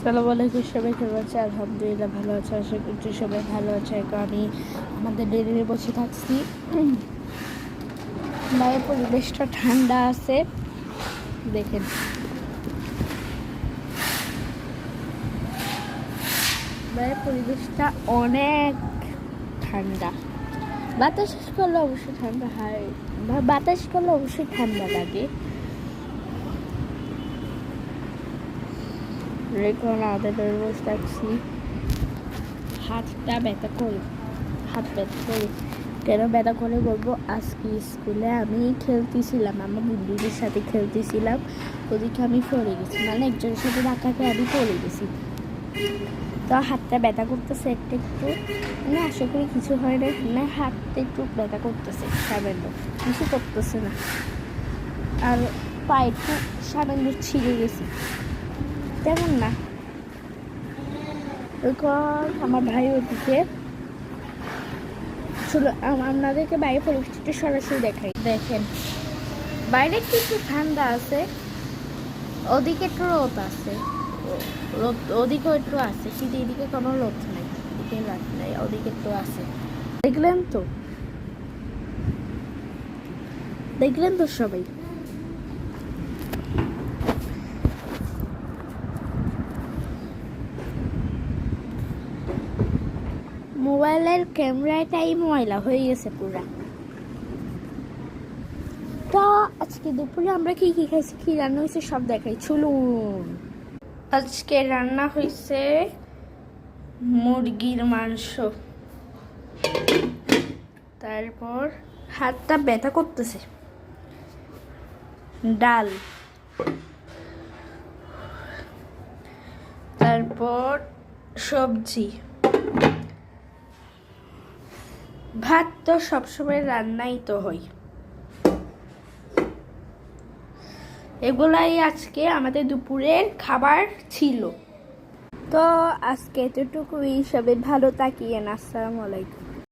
আসসালামু আলাইকুম, সবাই কেমন আছে? আলহামদুলিল্লাহ ভালো আছে, আশা করছি সবাই ভালো আছে। এখন আমি আমাদের ডেলিভারি বসে থাকছি। বাইরের পরিবেশটা ঠান্ডা আছে, দেখেন। বাইরের পরিবেশটা অনেক ঠান্ডা। বাতাস করলে অবশ্যই ঠান্ডা হয়, বাতাস করলে অবশ্যই ঠান্ডা লাগে। এখন আমাদের ডেলিভারি বসে থাকছি। হাতটা ব্যথা করে, হাত ব্যথা করে। কেন ব্যথা করে বলবো, আজকে স্কুলে আমি খেলতেছিলাম, আমার বন্ধুদের সাথে খেলতেছিলাম, ওদিকে আমি পড়ে গেছি, মানে একজনের সাথে ধাক্কাতে আমি পড়ে গেছি। তো হাতটা ব্যথা করতেছে একটু একটু, মানে আশা করি কিছু হয় না, মানে হাতটা একটু ব্যথা করতেছে সামান্য, কিছু করতেছে না। আর পায়ে একটু সামান্য ছিঁড়ে গেছি, তেমন না। এখন আমার ভাই ওদিকে চলো আপনাদেরকে বাইরে পরিস্থিতি সরাসরি দেখাই। দেখেন বাইরে কিছু ঠান্ডা আছে, ওদিকে একটু রোদ আছে, রোদ ওদিকেও একটু আছে, কিন্তু এদিকে কোনো রোদ নেই, এদিকে রাত নেই, ওদিকে একটু আছে। দেখলেন তো, দেখলেন তো সবাই। মোবাইলের ক্যামেরাটাই ময়লা হয়ে গেছে পুরা। তো আজকে দুপুরে আমরা কি কি খাইছি, কি রান্না হয়েছে সব দেখাই, চলুন। আজকে রান্না হয়েছে মুরগির মাংস, তারপর হাতটা ব্যথা করতেছে, ডাল, তারপর সবজি, ভাত তো সবসময় রান্নাই তো হয়। এগুলাই আজকে আমাদের দুপুরের খাবার ছিল। তো আজকে এতটুকুই, সবাই ভালো থাকিয়েন। আসসালামু আলাইকুম।